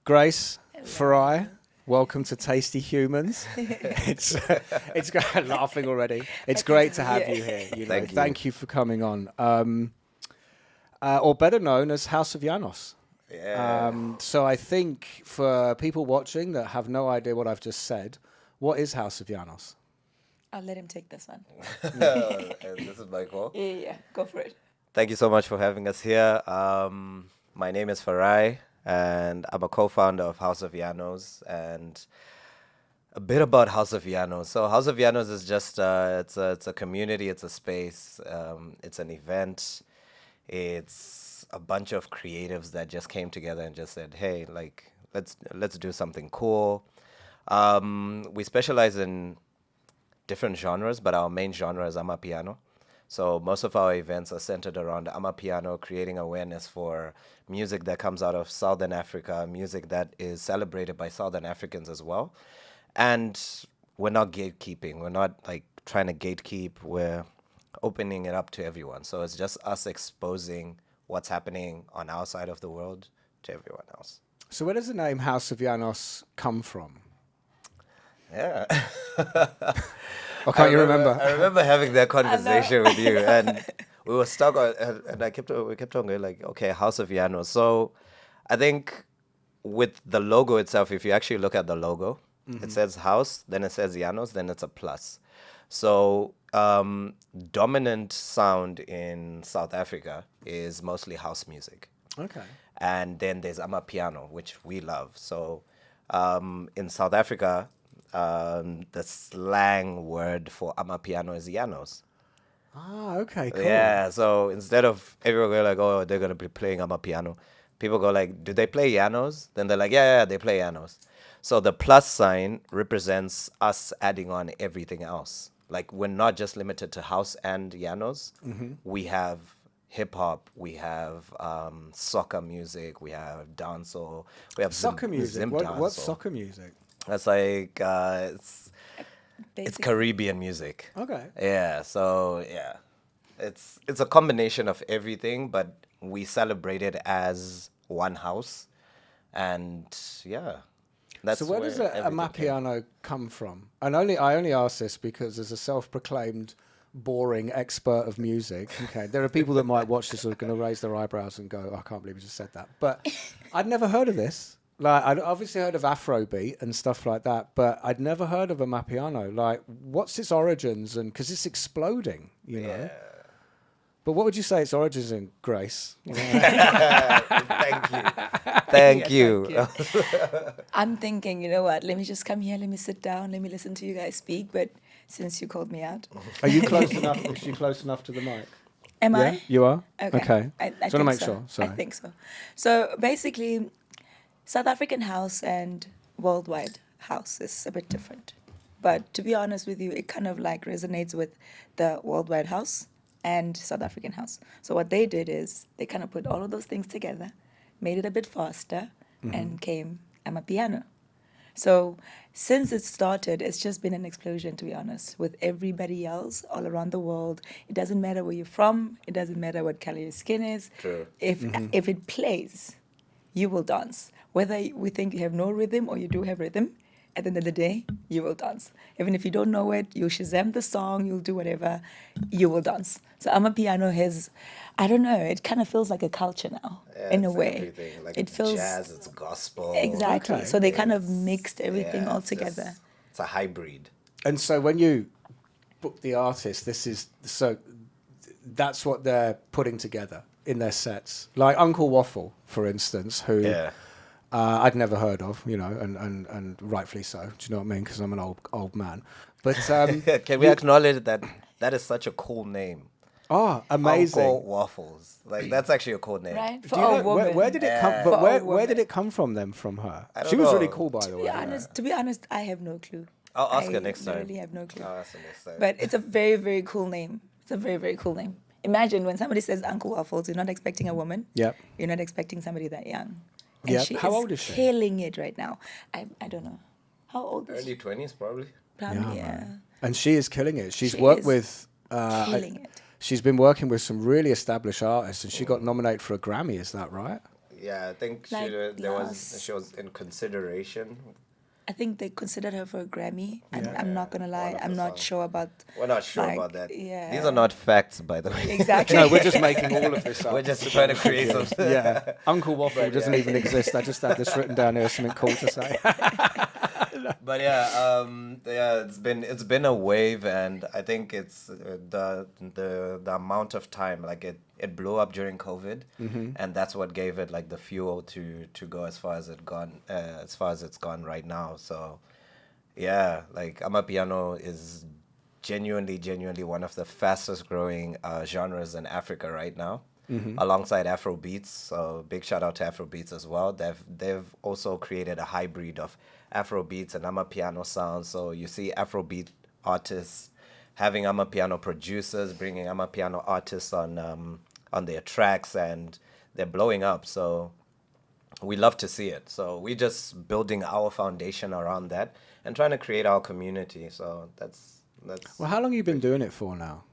Grace, Farai, welcome to Tasty Humans. It's great, laughing already. It's great to have you here. You know, thank you for coming on. Or better known as House of Yanos. Yeah. So I think for people watching that have no idea what I've just said, what is House of Yanos? I'll let him take this one. This is my call. Yeah, go for it. Thank you so much for having us here. My name is Farai, and I'm a co-founder of House of Yanos. And a bit about House of Yanos. So House of Yanos is just it's a community, it's a space, it's an event. It's a bunch of creatives that just came together and just said, "Hey, like let's do something cool." We specialize in different genres, but our main genre is Amapiano. So most of our events are centered around Amapiano, creating awareness for music that comes out of Southern Africa, music that is celebrated by Southern Africans as well. And we're not gatekeeping. We're not like trying to gatekeep. We're opening it up to everyone. So it's just us exposing what's happening on our side of the world to everyone else. So where does the name House of Yanos come from? Yeah. Or can't you remember? I remember having that conversation with you, and we were stuck on, and we kept on going like, okay, House of Yanos. So I think with the logo itself, if you actually look at the logo, it says house, then it says Yanos, then it's a plus. So dominant sound in South Africa is mostly house music. Okay. And then there's Amapiano, which we love. So in South Africa, the slang word for Amapiano is Yanos. Ah, okay, cool. Yeah, so instead of everyone going like, oh, they're going to be playing Amapiano, people go like, do they play Yanos? Then they're like, yeah, they play Yanos. So the plus sign represents us adding on everything else. Like, we're not just limited to house and Yanos. We have hip hop, we have soccer music, we have dancehall, we have Soccer music? What's dancehall. soccer music? That's like it's Basically. Caribbean music. Okay. Yeah, so yeah, it's a combination of everything, but we celebrate it as one house, and yeah, that's So where does a everything came. Amapiano come from? And I only ask this because as a self-proclaimed boring expert of music, okay, there are people that might watch this who are going to raise their eyebrows and go, I can't believe you just said that. But I'd never heard of this. Like, I'd obviously heard of Afrobeat and stuff like that, but I'd never heard of Amapiano. Like, what's its origins? And because it's exploding, you know. Yeah. But what would you say its origins in, Grace? Thank you, thank you. I'm thinking, you know what? Let me just come here. Let me sit down. Let me listen to you guys speak. But since you called me out, Are you close enough? Is she close enough to the mic? am Yeah, I? you are? Okay. I Just want to think make so. sure. Sorry. I think so. So basically, South African house and worldwide house is a bit different. But to be honest with you, it kind of like resonates with the worldwide house and South African house. So what they did is they kind of put all of those things together, made it a bit faster, and came Amapiano. So since it started, it's just been an explosion, to be honest, with everybody else all around the world. It doesn't matter where you're from. It doesn't matter what color your skin is. True. If it plays, you will dance. Whether we think you have no rhythm or you do have rhythm, at the end of the day, you will dance. Even if you don't know it, you'll Shazam the song, you'll do whatever, you will dance. So Amapiano has, I don't know, it kind of feels like a culture now, Yeah, in a it's way. everything. Like It it's feels jazz, it's gospel. exactly. Okay. So they kind of It's- mixed everything yeah, all it's together. just- it's a hybrid. And so when you book the artist, that's what they're putting together in their sets. Like Uncle Waffle, for instance, who Yeah. I'd never heard of, you know, and rightfully so. Do you know what I mean? Because I'm an old man. But Can we acknowledge that that is such a cool name? amazing. Uncle Waffles. Like, that's actually a cool name. Right? Do For you a know, woman. where did it come? Yeah. But For where a where did woman. it come from then? From her? I don't She was really know. cool, by the way. To be honest, I have no clue. I'll ask I her next time. really have no clue. I'll ask her next time. But it's a very, very cool name. It's a very, very cool name. Imagine when somebody says Uncle Waffles, you're not expecting a woman. Yep. You're not expecting somebody that young. And Yep. she How old is she? killing it right now. I don't know. How old is Early she? 20s, probably. Probably, Yeah, yeah. man. And she is killing it. She's She worked is with killing it. She's been working with some really established artists, and she got nominated for a Grammy. Is that right? Yeah, I think Like she was in consideration. I think they considered her for a Grammy. Yeah. I'm not gonna lie, One of I'm the not songs. sure about. We're not sure like, about that. Yeah. These are not facts, by the way. Exactly. No, we're just making all of this up. We're just trying to create something. Yeah, Uncle Waffle But, doesn't yeah. even exist. I just had this written down here, something cool to say. But yeah, it's been a wave, and I think it's the amount of time, like it blew up during COVID, and that's what gave it like the fuel to go as far as it's gone right now. So yeah, like Amapiano is genuinely one of the fastest growing genres in Africa right now. Alongside Afrobeats, so big shout out to Afrobeats as well. They've also created a hybrid of Afrobeats and Amapiano sounds. So you see Afrobeat artists having Amapiano producers, bringing Amapiano artists on their tracks, and they're blowing up. So we love to see it. So we're just building our foundation around that and trying to create our community. So that's. Well, how long have you been doing it for now?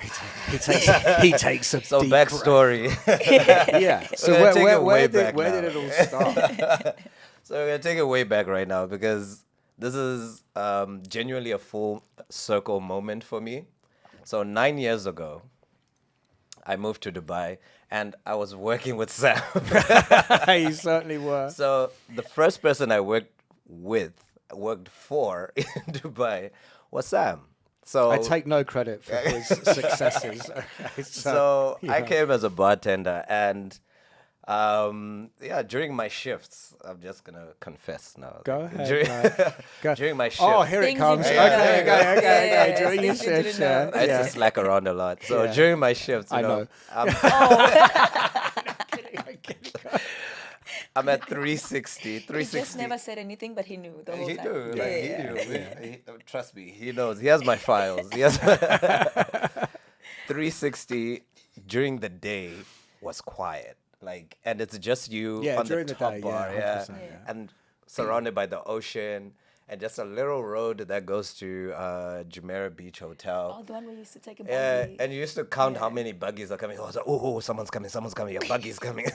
He takes a So deep backstory. Yeah. So We're gonna take it where way did back where now. did it all start? So we're gonna take it way back right now, because this is genuinely a full circle moment for me. So 9 years ago, I moved to Dubai, and I was working with Sam. You certainly were. So the first person I worked for in Dubai was Sam. So I take no credit for his successes. Okay, So you I know. came as a bartender, and during my shifts, I'm just gonna confess now. Go Like, ahead, During, mate. Go. during my shifts, Oh, here it Things you comes. didn't Okay, know. okay. Yes, During your things you didn't shifts, know. I used to slack around a lot. So Yeah. during my shifts, I know. I'm at 360. He just never said anything, but he knew the whole He time. knew, Yeah, like, he yeah. knew. Trust me, he knows. He has my files. He has 360 during the day was quiet, like, and it's just you Yeah, on during the the top day, bar, yeah, 100%, yeah. and surrounded by the ocean, and just a little road that goes to Jumeirah Beach Hotel. Oh, the one where you used to take a Yeah, buggy. and you used to count how many buggies are coming. Oh, someone's coming, a buggy's coming.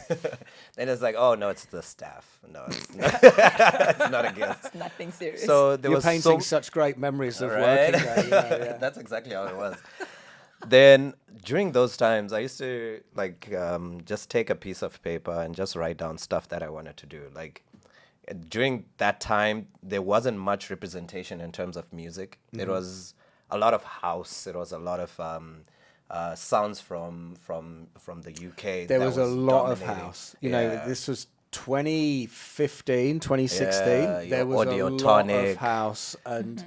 And it's like, oh, no, it's the staff. No, it's not, it's not again. It's nothing serious. So there You're was painting such great memories of Right? working there. You know, yeah. That's exactly how it was. Then during those times, I used to just take a piece of paper and just write down stuff that I wanted to do. Like during that time, there wasn't much representation in terms of music. It was a lot of house. It was a lot of sounds from the UK. There that was a lot of dominating. house. You know, this was 2015, 2016. Yeah, there was a lot Audiotonic. of house, and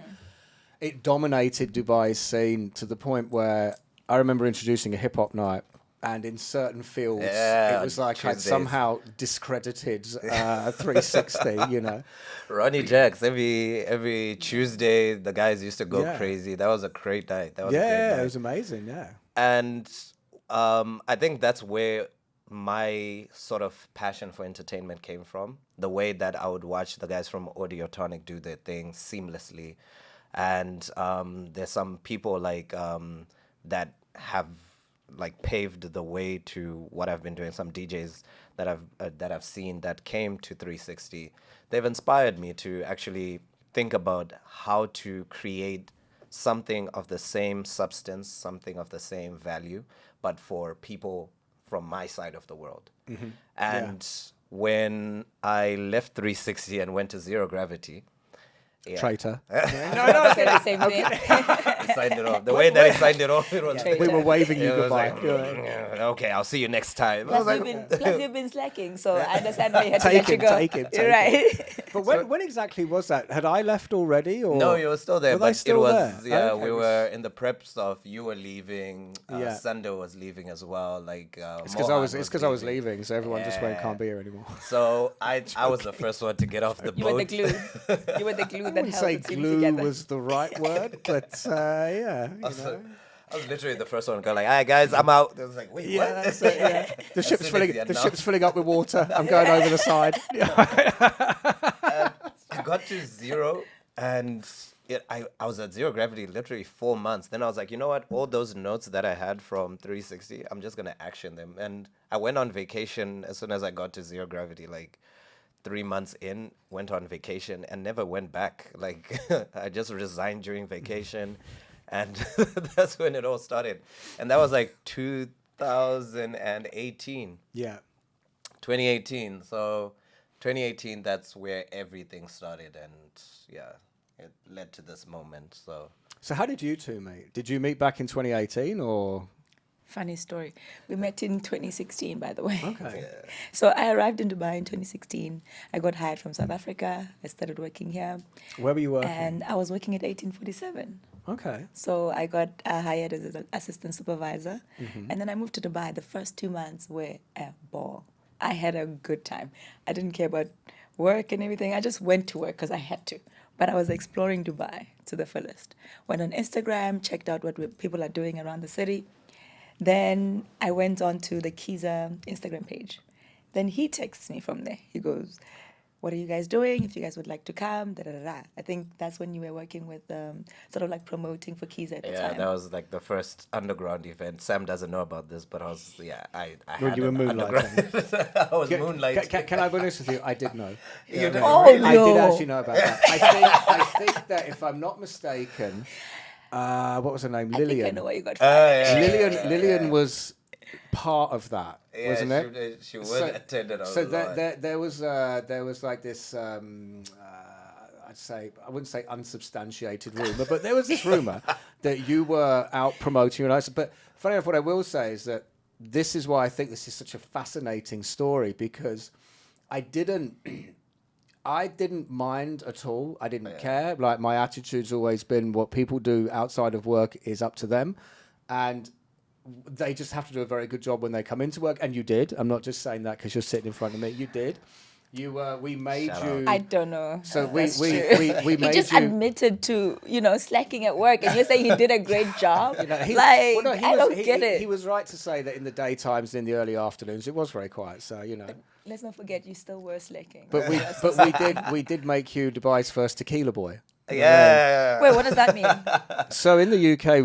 it dominated Dubai's scene to the point where I remember introducing a hip hop night. And in certain fields, Yeah, it was like I'd Tuesdays. somehow discredited 360, you know. Ronnie Jacks, every Tuesday, the guys used to go Yeah. crazy. That was a great night. That was a great Yeah, night. it was amazing, yeah. And I think that's where my sort of passion for entertainment came from. The way that I would watch the guys from Audiotonic do their thing seamlessly. And there's some people like that have like paved the way to what I've been doing. Some DJs that I've seen that came to 360. They've inspired me to actually think about how to create something of the same substance, something of the same value, but for people from my side of the world. And when I left 360 and went to Zero Gravity, Traitor. No, no, say the same thing. he signed it off. The way that he signed it off, it was. Yeah. We were waving you It was goodbye. like, Yeah. okay, I'll see you next time. I was Plus, like, you've been slacking, so I understand why you had to Take let you it, go. take it, You're take right. But when exactly was that? Had I left already? Or? no, you were still there, Were they but still it there? was yeah. Okay. We were in the preps of you were leaving. Yeah. Sundo was leaving as well. Like It's because I was leaving, so everyone just went, Yeah. can't be here anymore. So I was the first one to get off the You boat. were the glue. You were the glue I that wouldn't held say the team glue together. was the right word, but yeah, you know. I was literally the first one to go like, "All right, guys, I'm out." It was like, "Wait, Yeah, what?" that's it, yeah. The ship's soon as filling. he The announced- ship's filling up with water. I'm going over the side. I got to Zero, and I was at zero gravity literally 4 months. Then I was like, you know what? All those notes that I had from 360, I'm just gonna action them. And I went on vacation as soon as I got to zero gravity, like 3 months in, went on vacation and never went back. Like I just resigned during vacation, and that's when it all started. And that was like 2018. Yeah. 2018. So 2018, that's where everything started, and yeah, it led to this moment. So how did you two meet? Did you meet back in 2018 or? Funny story. We met in 2016, by the way. Okay. So I arrived in Dubai in 2016. I got hired from South Africa. I started working here. Where were you working? And I was working at 1847. Okay. So I got hired as an assistant supervisor. And then I moved to Dubai. The first 2 months were a ball. I had a good time. I didn't care about work and everything. I just went to work because I had to. But I was exploring Dubai to the fullest. Went on Instagram, checked out what people are doing around the city. Then I went on to the Kiza Instagram page. Then he texts me from there. He goes, what are you guys doing? If you guys would like to come, da da da da. I think that's when you were working with, sort of like promoting for Kiza at the time. Yeah, that was like the first underground event. Sam doesn't know about this, but I When had you were an moonlighting. I was moonlighting. Can I be honest with you? I did know. You did? Oh, I did no. actually know about that. I think that if I'm not mistaken, what was her name? I think I Lillian. know where you got fired. Lillian was part of that, wasn't it? She would attend it a So lot. there was like this. I wouldn't say unsubstantiated rumor, but there was this rumor that you were out promoting your license. But funny enough, what I will say is that this is why I think this is such a fascinating story, because I didn't mind at all. I didn't care. Like, my attitude's always been what people do outside of work is up to them, and they just have to do a very good job when they come into work. And you did. I'm not just saying that because you're sitting in front of me. You did. We made you. I don't know. So we He made just you. admitted to, slacking at work, and you're saying he did a great job. He I don't get it. He was right to say that in the daytimes, in the early . It was very quiet. So Let's not forget, you still were slacking. But we did make you Dubai's first tequila boy. Yeah. Wait, what does that mean? So in the UK,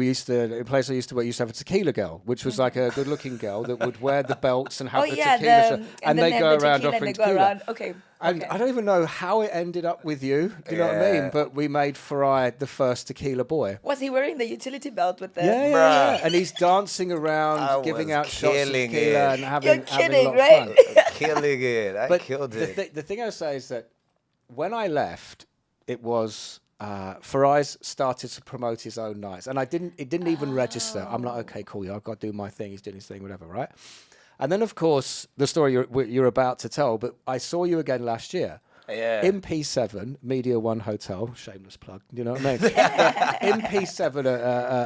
a place I used to work used to have a tequila girl, which was like a good-looking girl that would wear the belts and have the tequila shirt, and they go around offering tequila. Okay. And I don't even know how it ended up with you. Do you know what I mean? But we made Farai the first tequila boy. Was he wearing the utility belt with the? Yeah. And he's dancing around, giving out shots of tequila and having a lot of fun. Killing it. I killed it. The thing I say is that when I left, it was Farai's started to promote his own nights, and it didn't even register. I'm like, okay, cool, I've got to do my thing. He's doing his thing, whatever, right? And then, of course, the story you're about to tell. But I saw you again last year. Yeah. In P7, Media One Hotel, shameless plug, you know what I mean? In P7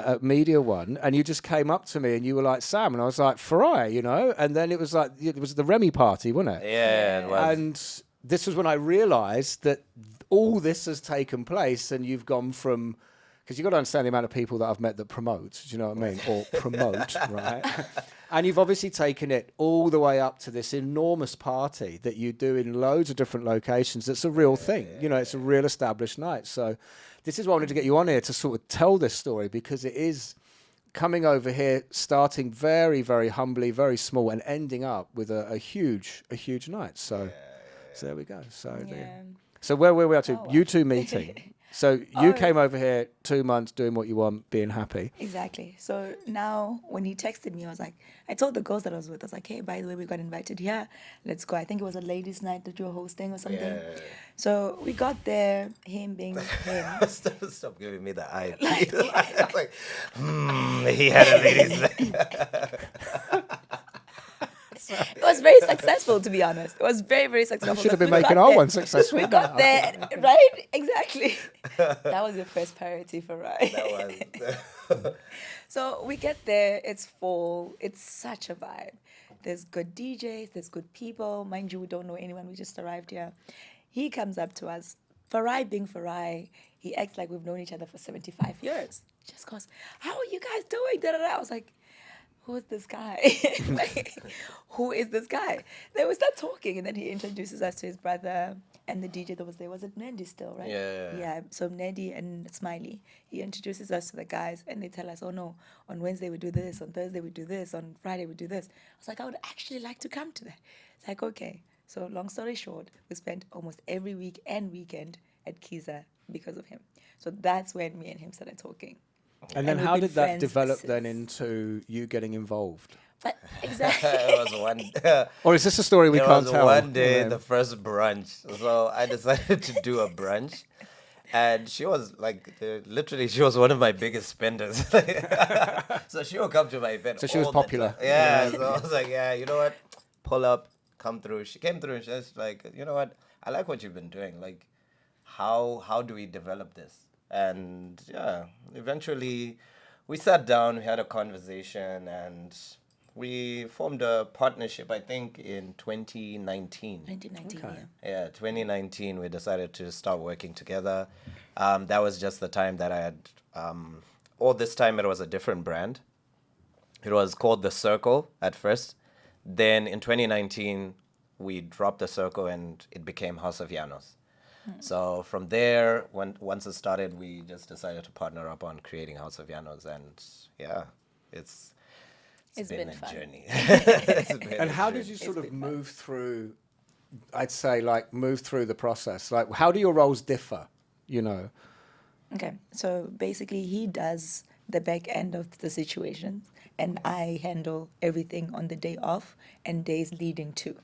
at Media One, and you just came up to me and you were like, Sam, and I was like, Farai, and then it was the Remy party, wasn't it? Yeah, it was. And this was when I realised that all this has taken place, and you've gone from, because you've got to understand the amount of people that I've met that promote, do you know what I mean? Or promote, right? And you've obviously taken it all the way up to this enormous party that you do in loads of different locations. It's a real thing. It's a real established night. So this is why I wanted to get you on here, to sort of tell this story, because it is coming over here, starting very, very humbly, very small, and ending up with a huge night. So there we go. So where were we up to? Oh, wow. You two meeting. So you came over here 2 months doing what you want, being happy. Exactly. So now when he texted me, I told the girls that I was with, I was like, hey, by the way, we got invited here. Let's go. I think it was a ladies' night that you were hosting or something. Yeah. So we got there, him being him. Stop giving me the eye. Like, he had a ladies' night. It was very successful, to be honest. It was very, very successful. You should have been making our one successful. We got there, right? Exactly. That was your first priority for Ryan. That was. So we get there, it's full. It's such a vibe. There's good DJs, there's good people. Mind you, we don't know anyone. We just arrived here. He comes up to us. Farai being Farai, he acts like we've known each other for 75 years. Just goes, how are you guys doing? Da, da, da. I was like, who's this guy? Like, who is this guy? Then we start talking, and then he introduces us to his brother and the DJ that was there. Was it Nedi still, right? Yeah. Yeah. So Nedi and Smiley. He introduces us to the guys, and they tell us, oh no, on Wednesday we do this, on Thursday we do this, on Friday we do this. I was like, I would actually like to come to that. It's like, okay. So long story short, we spent almost every week and weekend at Kiza because of him. So that's when me and him started talking. And then we've how been did that friends develop then since. into you getting involved? But exactly. It was one. Or is this a story we It can't was tell? one day, Yeah. the first brunch. So I decided to do a brunch. And she was like, literally, she was one of my biggest spenders. So she would come to my event. So she was all the popular. time. Yeah. So I was like, yeah, you know what? Pull up, come through. She came through and she was like, you know what? I like what you've been doing. Like, how do we develop this? And yeah, eventually we sat down, we had a conversation, and we formed a partnership, I think, in 2019. 2019, Okay. yeah. Yeah, 2019, we decided to start working together. That was just the time that I had, all this time it was a different brand. It was called The Circle at first. Then in 2019, we dropped The Circle and it became House of Yanos. So from there, once it started, we just decided to partner up on creating House of Yanos. And yeah, it's been a fun. journey. It's been And a how journey. did you sort of been fun. move through, I'd say, like, move through the process? Like, how do your roles differ, you know? Okay, so basically he does the back end of the situation, and I handle everything on the day off and days leading to.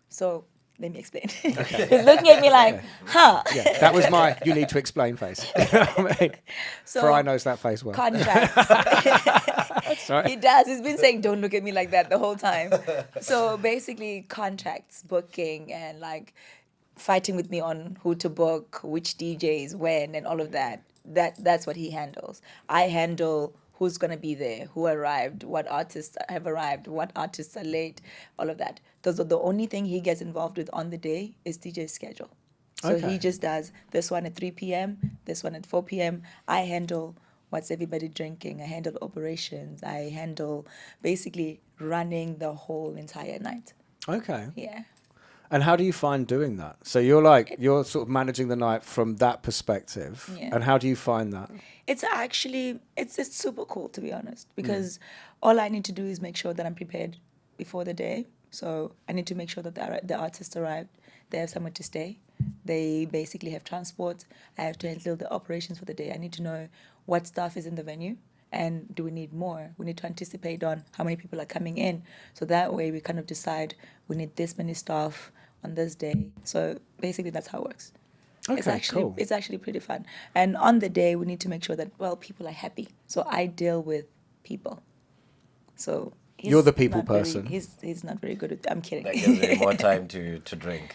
So let me explain. He's looking at me like, huh? Yeah, that was my you need to explain face. You know what I mean? So Farai knows that face well. contracts. Sorry. He does. He's been saying, don't look at me like that the whole time. So basically contracts, booking, and like fighting with me on who to book, which DJs, when, and all of that. That's what he handles. I handle who's going to be there, who arrived, what artists have arrived, what artists are late, all of that. Those are the only thing he gets involved with on the day is DJ's schedule. So Okay. he just does this one at 3 p.m., this one at 4 p.m. I handle what's everybody drinking. I handle operations. I handle basically running the whole entire night. Okay. Yeah. And how do you find doing that? So you're sort of managing the night from that perspective. Yeah. And how do you find that? It's actually, it's super cool, to be honest, because all I need to do is make sure that I'm prepared before the day. So I need to make sure that the artists arrived, they have somewhere to stay, they basically have transport. I have to handle the operations for the day. I need to know what staff is in the venue and do we need more. We need to anticipate on how many people are coming in. So that way we kind of decide we need this many staff on this day. So basically that's how it works. Okay, cool. It's actually pretty fun. And on the day, we need to make sure that, well, people are happy. So I deal with people. So You're the people not very- person. he's not very good at. I'm kidding. That gives me more time to drink.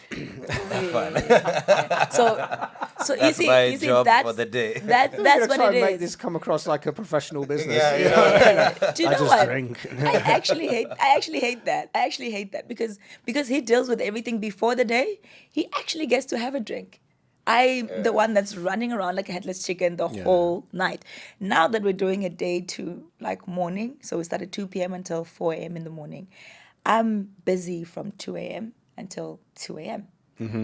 So you That's see, my you see job that's for the day. That's We're gonna what try it and make is. this come across like a professional business. Yeah, you yeah. know? Do you I know just what? drink. I actually hate that. I actually hate that because he deals with everything before the day. He actually gets to have a drink. I'm the one that's running around like a headless chicken the Yeah. whole night. Now that we're doing a day to like morning, so we start at 2 p.m. until 4 a.m. in the morning. I'm busy from 2 a.m. until 2 a.m.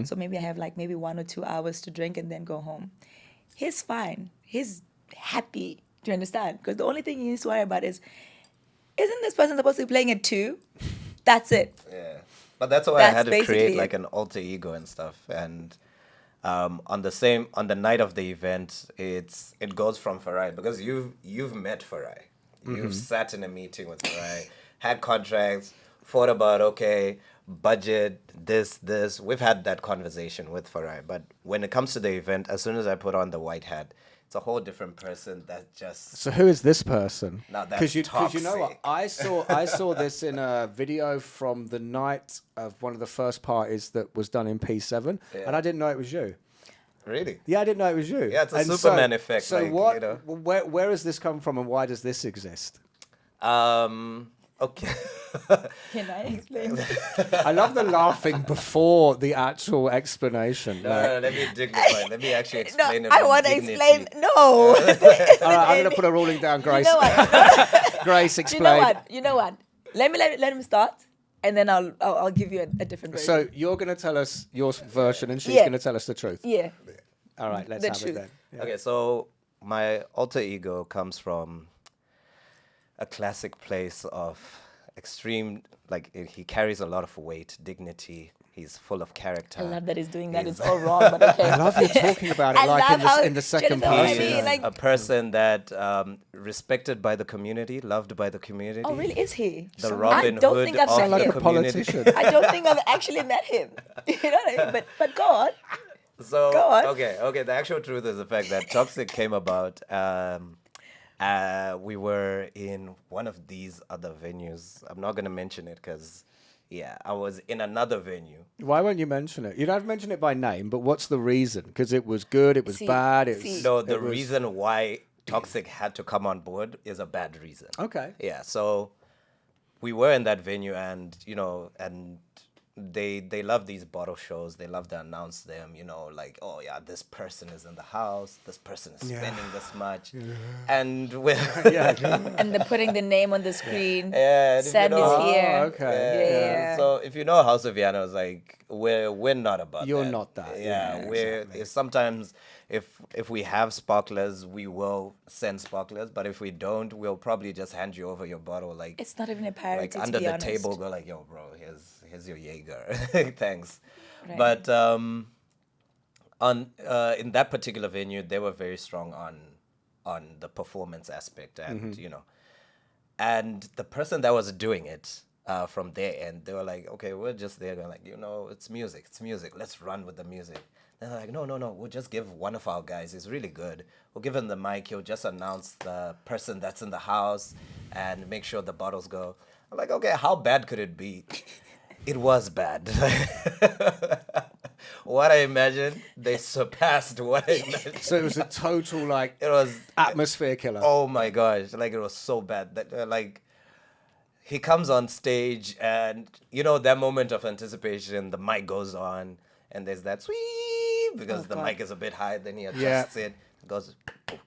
So maybe I have like maybe 1 or 2 hours to drink and then go home. He's fine. He's happy. Do you understand? Because the only thing he needs to worry about is, isn't this person supposed to be playing at 2? That's it. Yeah, but that's why I That's had to basically create it. like an alter ego and stuff. And on the night of the event, it goes from Farai, because you've met Farai, you've sat in a meeting with Farai, had contracts, thought about budget, this. We've had that conversation with Farai. But when it comes to the event, as soon as I put on the white hat, it's a whole different person that just. So who is this person? Now that's you know what? toxic. I saw this in a video from the night of one of the first parties that was done in P7, Yeah. and I didn't know it was you. Really? Yeah, I didn't know it was you. Yeah, it's a And Superman effect, So like, what? you know. Where has this come from, and why does this exist? Okay. Can I explain? I love the laughing before the actual explanation. No, Like, no, let me dignify. Let me actually No, explain it. I with want to dignity. explain. No. all right, I'm going to put a ruling down, You Grace. know what? Grace, You explain. know what? You know what? Let him start, and then I'll give you a different version. So you're going to tell us your version, and she's Yeah. going to tell us the truth. yeah. All right, let's The have truth. it then. Yeah. Okay, so my alter ego comes from a classic place of extreme, like he carries a lot of weight, dignity. He's full of character. I love that he's doing that. He's- It's all wrong, but okay. I love you talking about it I like love how- in the second do you know what I person. mean? He's Like- a person that respected by the community, loved by the community. Oh, really? Is he? The I Robin don't Hood think I've of met Like the a him. community. politician. I don't think I've actually met him. You know what I mean? But go on. So Go on. okay. The actual truth is the fact that Toxic came about. We were in one of these other venues. I'm not gonna mention it because, yeah, I was in another venue. Why won't you mention it? You don't have to mention it by name, but what's the reason? Because it was good, it was See, bad. It see. was, No, the it was- reason why Toxic had to come on board is a bad reason. Okay. Yeah, so we were in that venue, and and they love these bottle shows. They love to announce them, like, oh yeah, this person is in the house, this person is spending this much, and we're And they're putting the name on the screen. Yeah, and if you Sam know- is here. Oh, okay. Yeah. So if you know House of Yanos, like we're not about You're that. not that, Yeah, yeah, we're sometimes if we have sparklers, we will send sparklers, but if we don't, we'll probably just hand you over your bottle, like It's not even a priority, like to under be the honest. table, go like, yo, bro, here's your Jaeger, thanks. Right. But on in that particular venue, they were very strong on the performance aspect, and and the person that was doing it from their end, they were like, okay, we're just there going like, it's music, let's run with the music. They're like, no, we'll just give one of our guys, he's really good, we'll give him the mic, he'll just announce the person that's in the house and make sure the bottles go. I'm like, okay, how bad could it be? It was bad. What I imagined, they surpassed what I imagined. So it was a total like It was atmosphere killer. Oh my gosh, like it was so bad that like he comes on stage and that moment of anticipation, the mic goes on and there's that sweep because the God. mic is a bit high, then he Yeah. adjusts it goes poof.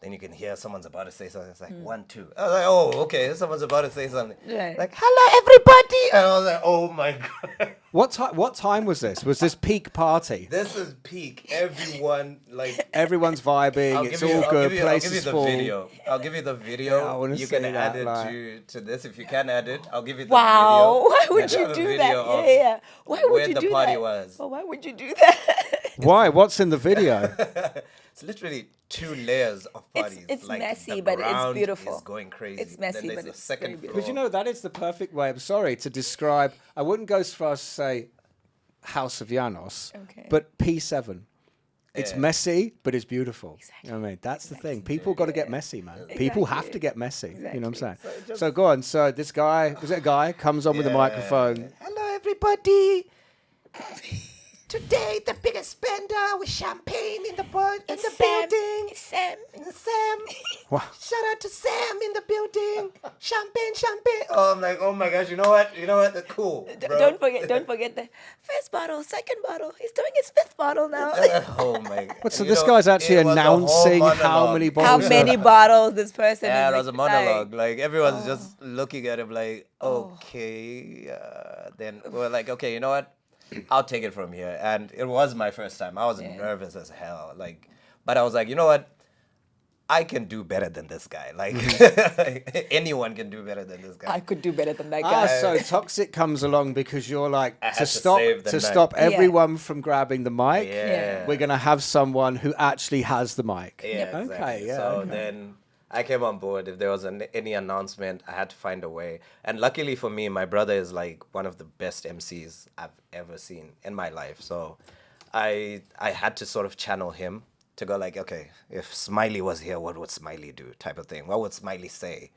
Then you can hear someone's about to say something. It's like 1, 2. I was like, oh, okay, someone's about to say something. Right. Like, hello everybody, and I was like, oh my god. What time was this? Was this peak party? This is peak. Everyone like Everyone's vibing. It's all good. Place I'll give you is the full. video. I'll give you the video. Yeah, I wanna you can see add that, it like- to this if you can add it. I'll give you the Wow. video. Why would I you have a do that? video of Yeah. Why would where you the do party that? was. Well, why would you do that? Why? What's in the video? It's literally 2 layers of parties. it's like, messy, the but it's ground beautiful. Is going crazy. It's messy, then there's but the it's second very floor. Because you know that is the perfect way. I'm sorry to describe. I wouldn't go as far as to say House of Yanos, Okay. but P7. It's Yeah. messy, but it's beautiful. You know what I mean, that's the thing. People got to get messy, man. People have Exactly. to get messy. You know what I'm saying? Exactly. So go on. So this guy, was it a guy, comes on with the microphone. Hello, everybody. Today, the biggest spender with champagne in the building. It's Sam. Sam. Wow. Shout out to Sam in the building. Champagne. Oh, I'm like, oh my gosh, you know what? That's cool. Bro. Don't forget the first bottle, second bottle. He's doing his 5th bottle now. Oh my god. What, so this guy's actually it was a whole announcing how monologue. many How bottles are- many bottles this person Yeah, is it was a like, monologue. Like everyone's just looking at him like, okay. Then we're like, okay, you know what? I'll take it from here. And it was my first time. I was nervous as hell. Like, but I was like, you know what? I can do better than this guy. Like, anyone can do better than this guy. I could do better than that Ah, guy. so Toxic comes along because you're like I to had to stop save the night. stop everyone from grabbing the mic. Yeah. We're gonna have someone who actually has the mic. Yeah, Okay. exactly. Yeah. So okay. then I came on board. If there was any announcement, I had to find a way. And luckily for me, my brother is like one of the best MCs I've ever seen in my life. So I had to sort of channel him to go like, okay, if Smiley was here, what would Smiley do? Type of thing. What would Smiley say?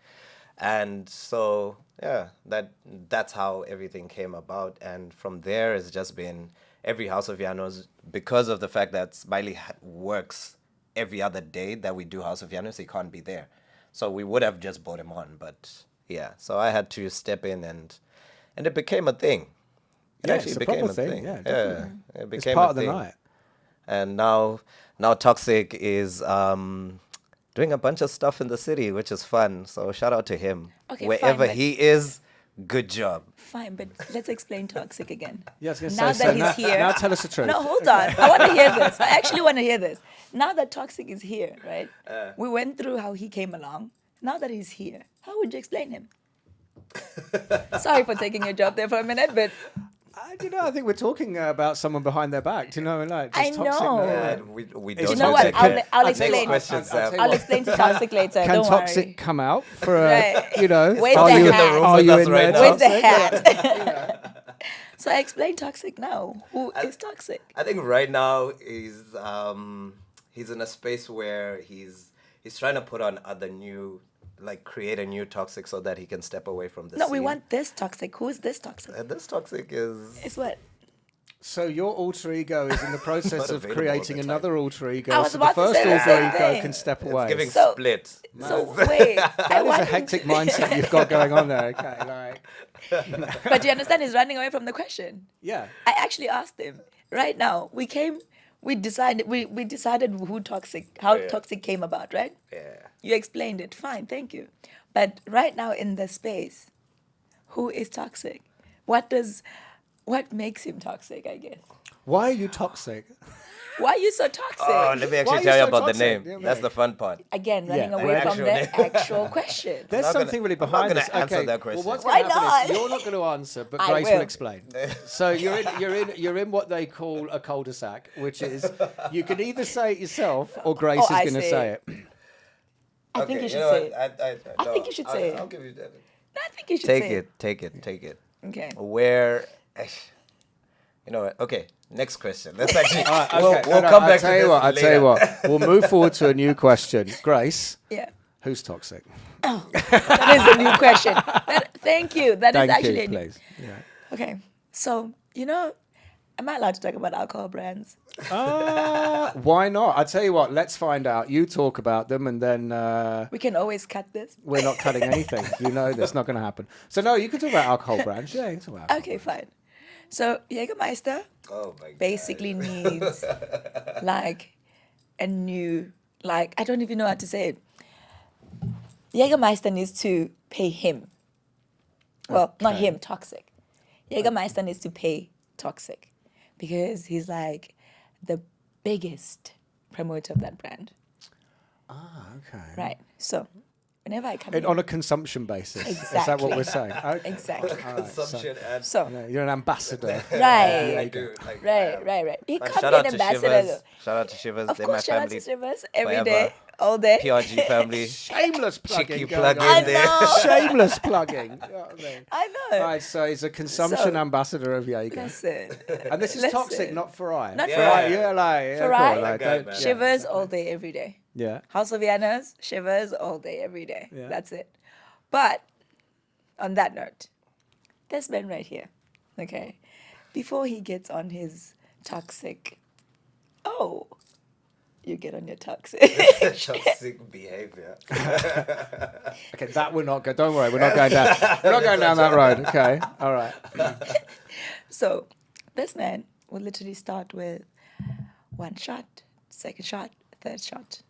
And so yeah, that's how everything came about. And from there, it's just been every House of Yanos, because of the fact that Smiley works every other day that we do House of Yanos, he can't be there. So we would have just brought him on, but Yeah, so I had to step in, and it became a thing. It Yeah, actually it's a became proper a thing. thing. Yeah, definitely. It It's became part a of the thing. night. And now Toxic is doing a bunch of stuff in the city, which is fun. So shout out to him. Okay, Wherever fine, but- he is, good job. Fine, but let's explain toxic again. Yeah, I was going to Now say. that So he's here. now tell us the truth. No, hold on. I want to hear this. I actually want to hear this. Now that toxic is here, right? We went through how he came along. Now that he's here, how would you explain him? Sorry for taking your job there for a minute, but I think we're talking about someone behind their back. Do you know what I mean? Like, I just toxic, know. We It's don't you know do what? that I'll, yet. I'll Next explain. question, Sam. I'll explain to toxic later. Can Don't toxic worry. come out for a, Right. you know? Where's are the you, hat? Are you Where's in the there? room Where's the Toxic? hat? So I explain toxic now. Who is toxic? I think right now he's in a space where he's trying to put on other new, like create a new toxic so that he can step away from the No, scene. we want this toxic. Who is this toxic? This toxic is It's what? So your alter ego is in the process Not of available creating all the time. another alter ego, I was so the about to first say the alter same ego thing. can step it's away. giving So- split. So wait, That is a hectic mindset you've got going on there. Okay, like, But you understand, he's running away from the question. yeah. I actually asked him. Right now, we decided who toxic, how Yeah. toxic came about, right? Yeah. You explained it. Fine, thank you. But right now in the space, who is toxic? What makes him toxic, I guess? Why are you toxic? Why are you so toxic? Oh, let me Why actually are you tell you so about the toxic? name. Yeah, That's mate. the fun part. Again, running Yeah, away the from the actual question. There's not something gonna- really I'm not behind gonna this. answer Okay, that question. well, what's Why going to happen not? is you're not going to answer, but I Grace will will. explain. So you're in what they call a cul-de-sac, which is you can either say it yourself or Grace Oh, is I going to say say it. I think you should know say what? it. I think you should say it. I'll give you that. I think you should Take say it. Take it. Okay. Where, you know what? Okay, next question. Let's actually, Okay, we'll come back to tell you this what, I'll tell you later. what. We'll move forward to a new question. Grace, Yeah. who's toxic? That is a new question. Thank you. That is Thank actually you, a new. please. Yeah. Okay. So, am I allowed to talk about alcohol brands? Why not? I tell you what. Let's find out. You talk about them, and then We can always cut this. we're not cutting anything. You know that's not going to happen. So no, you can talk about alcohol brands. Yeah, you can talk about. Okay, fine. So, Jägermeister Oh my God. basically needs like a new, like, I don't even know how to say it. Jägermeister needs to pay him. Well, not Okay. him, Toxic. Jägermeister needs to pay Toxic because he's like the biggest promoter of that brand. Ah, okay. Right. So, whenever I come And in, on a consumption basis. Is that what Exactly. we're saying? Okay. exactly. All right, so- Consumption and So, yeah, you're an ambassador. right, I do. Like, right. He man, can't shout be out an to ambassador. Shivers. Though. Shout out to Shivers. Of They're my course, shout out family. to Shivers every forever. day, all day. PRG family. Shameless plugging. Cheeky going plug on. in there. know. Shameless plugging. You know what I mean? I know. All right, so he's a consumption So- ambassador of Jaeger. Listen. And this is Listen. toxic, not Farai. Not Farai. Farai. Yeah, like, yeah, Farai? cool, like, That guy, don't- man. yeah. Shivers all day, every day. Yeah. House of Yanos, Shivers all day, every day. Yeah. That's it. But on that note, this man right here, okay, before he gets on his toxic, you get on your toxic. Toxic behavior. Okay, that we're not going. Don't worry, we're not going down. We're not going down that road. Okay. All right. So this man will literally start with one shot, second shot, third shot.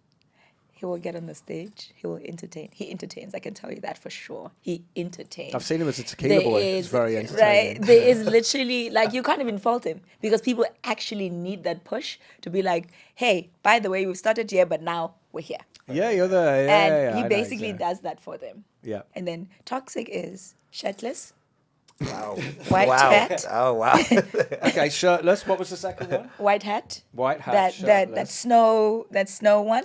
He will get on the stage. He will entertain. He entertains. I can tell you that for sure. He entertains. I've seen him as a tequila boy. It's very Right. entertaining. There is literally, like, you can't even fault him because people actually need that push to be like, hey, by the way, we've started here, but now we're here. Yeah, you're there. Yeah, And yeah, I he know, basically exactly. does that for them. Yeah. And then Toxic is shirtless, Wow. white wow. hat, Oh, wow. Okay, shirtless. What was the second one? white hat. White hat. That shirtless. snow one.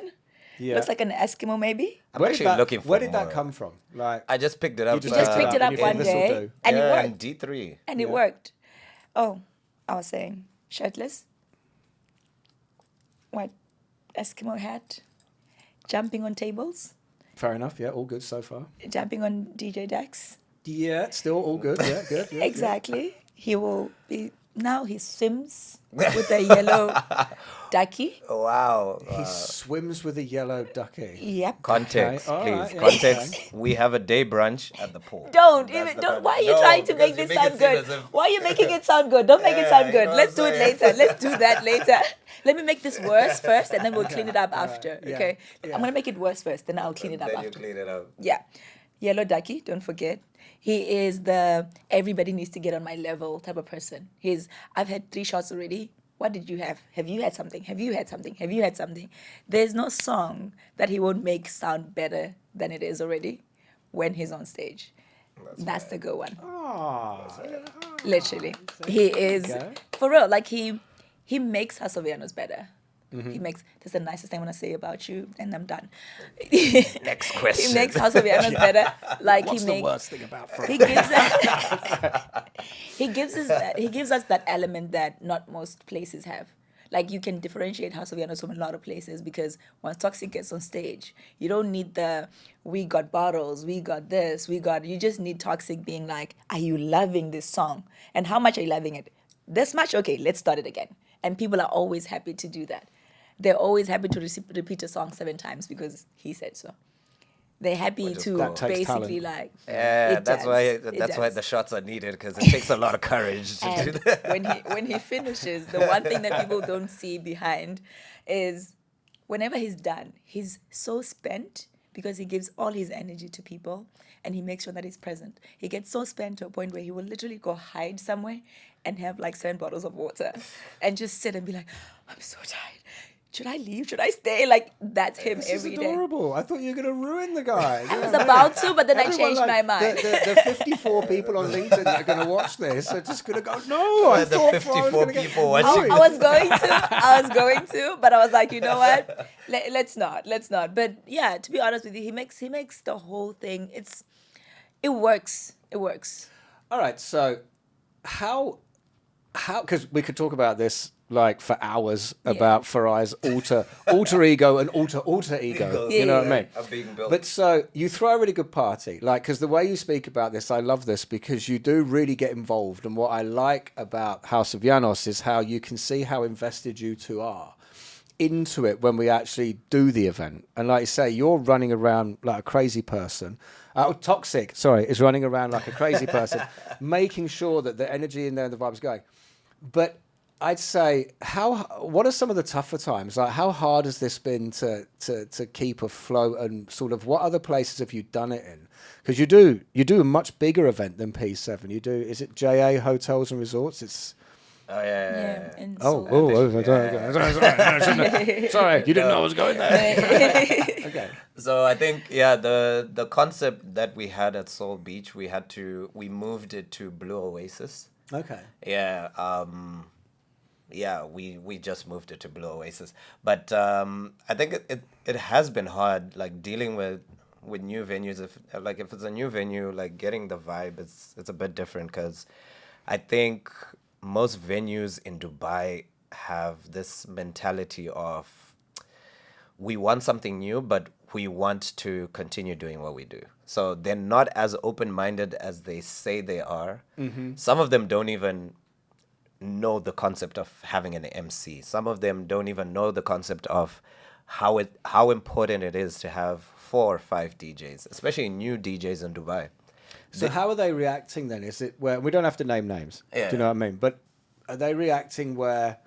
Yeah. Looks like an Eskimo maybe. I'm Where did actually that, looking for Where did that more. come from? Like, I just picked it up. just He just picked it up and you one think this'll day do? and it yeah, worked. in D3. And it Yeah. worked. Oh, I was saying shirtless, white Eskimo hat, jumping on tables, fair enough. Yeah, all good so far. jumping on DJ decks. Yeah, still all good. Yeah, good. Yeah, Exactly. He will be now he swims with a yellow ducky. Wow. He swims with a yellow ducky. Yep. Context, Okay, all please. right, yeah, Context. okay. We have a day brunch at the pool. Don't That's even the don't. context. Why are you No, trying to because make you this it sound seem good? as if- Why are you making it sound good? Don't make it sound Yeah, good. you know Let's do what it I'm later. saying? Let's do that later. Let me make this worse first, and then we'll clean it up after. yeah, Okay. yeah. I'm gonna make it worse first, then I'll clean it up Then you after. clean it up. Yeah. Yellow ducky, don't forget. He is the everybody needs to get on my level type of person. I've had 3 shots already. What did you have? Have you had something? Have you had something? Have you had something? There's no song that he won't make sound better than it is already when he's on stage. That's the good one. Oh, Literally. He is Okay. for real, like he makes House of Yanos better. He makes that's the nicest thing I want to say about you, and I'm done. Next He question. makes House of Yanos better. Like what's he the makes worst thing about Farai? he gives us that element that not most places have. Like you can differentiate House of Yanos from a lot of places because once Toxic gets on stage, you don't need the we got bottles, we got this, you just need Toxic being like, are you loving this song? And how much are you loving it? This much? Okay, let's start it again. And people are always happy to do that. They're always happy to repeat a song 7 times because he said so. They're happy Which is to cool. That takes basically talent. like. Yeah, it that's does. why It that's why does. the shots are needed because it takes a lot of courage to do And that. when he finishes, the one thing that people don't see behind is whenever he's done, he's so spent because he gives all his energy to people and he makes sure that he's present. He gets so spent to a point where he will literally go hide somewhere and have like 7 bottles of water and just sit and be like, I'm so tired. Should I leave? Should I stay? Like that's him This is every day. adorable. I thought you were going to ruin the guy. I was about to, but then I Everyone, changed my like, mind. The 54 people on LinkedIn that are going to watch this are just going to go, no, I The thought 54 Farai was gonna get people watching. ruined." I was going to, but I was like, you know what? Let's not. But yeah, to be honest with you, he makes the whole thing. It works. It works. All right, so how, because we could talk about this like for hours about Farai's alter ego and alter ego. You know what I mean? Are being built. But so you throw a really good party, like, because the way you speak about this, I love this because you do really get involved. And what I like about House of Yanos is how you can see how invested you two are into it when we actually do the event. And like you say, you're running around like a crazy person. Toxic, sorry, is running around like a crazy person, making sure that the energy in there and the vibe's going. But I'd say, what are some of the tougher times? Like, how hard has this been to keep afloat, and sort of what other places have you done it in? Because you do a much bigger event than P7. You do, is it JA Hotels and Resorts? It's Oh yeah. And sorry, you didn't know I was going there. Okay. So I think the concept that we had at Soul Beach, we moved it to Blue Oasis. Okay. We just moved it to Blue Oasis. But I think it has been hard, like dealing with new venues. If it's a new venue, like getting the vibe, it's a bit different because I think most venues in Dubai have this mentality of we want something new, but we want to continue doing what we do. So they're not as open-minded as they say they are. Mm-hmm. Some of them don't even know the concept of having an MC. Some of them don't even know the concept of how important it is to have 4 or 5 DJs, especially new DJs in Dubai. So how are they reacting then? Is it where we don't have to name names? Yeah. Do you know what I mean? But are they reacting where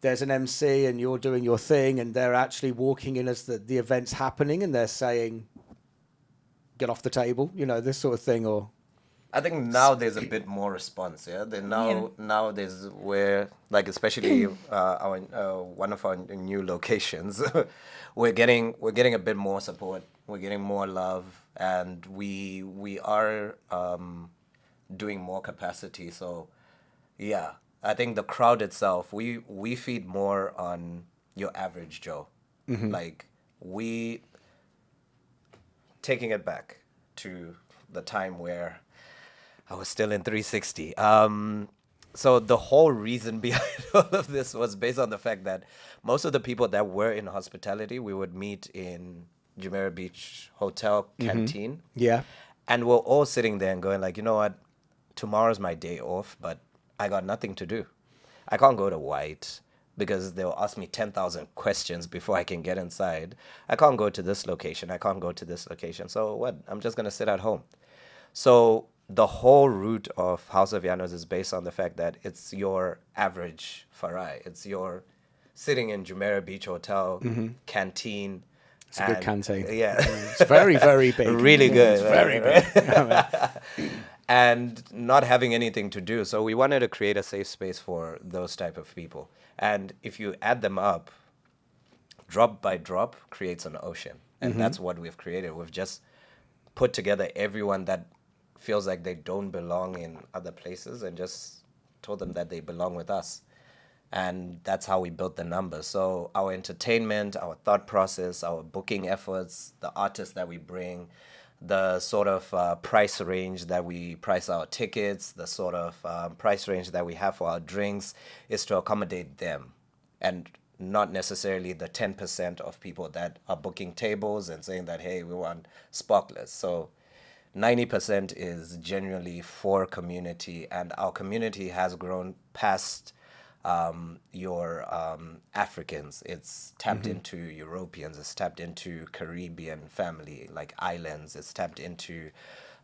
there's an MC and you're doing your thing and they're actually walking in as the event's happening and they're saying, get off the table, you know, this sort of thing? Or I think now there's a bit more response. Yeah, now there's where, like, especially our one of our new locations, we're getting a bit more support. We're getting more love, and we are doing more capacity. So yeah, I think the crowd itself, we feed more on your average Joe. Mm-hmm. Like, we taking it back to the time where I was still in 360. So the whole reason behind all of this was based on the fact that most of the people that were in hospitality, we would meet in Jumeirah Beach Hotel canteen. yeah. And we're all sitting there and going like, you know what, tomorrow's my day off, but I got nothing to do. I can't go to white because they'll ask me 10,000 questions before I can get inside. I can't go to this location. I can't go to this location. So what? I'm just going to sit at home. So the whole root of House of Yanos is based on the fact that it's your average Farai. It's your sitting in Jumeirah Beach Hotel, canteen. It's a good canteen. Yeah. It's very, very big. Really good. It's very big. And not having anything to do. So we wanted to create a safe space for those type of people. And if you add them up, drop by drop creates an ocean. And that's what we've created. We've just put together everyone that feels like they don't belong in other places and just told them that they belong with us. And that's how we built the numbers. So our entertainment, our thought process, our booking efforts, the artists that we bring, the sort of price range that we price our tickets, the sort of price range that we have for our drinks is to accommodate them and not necessarily the 10% of people that are booking tables and saying that, hey, we want sparklers. So 90% is genuinely for community, and our community has grown past your Africans. It's tapped into Europeans, it's tapped into Caribbean family, like islands, it's tapped into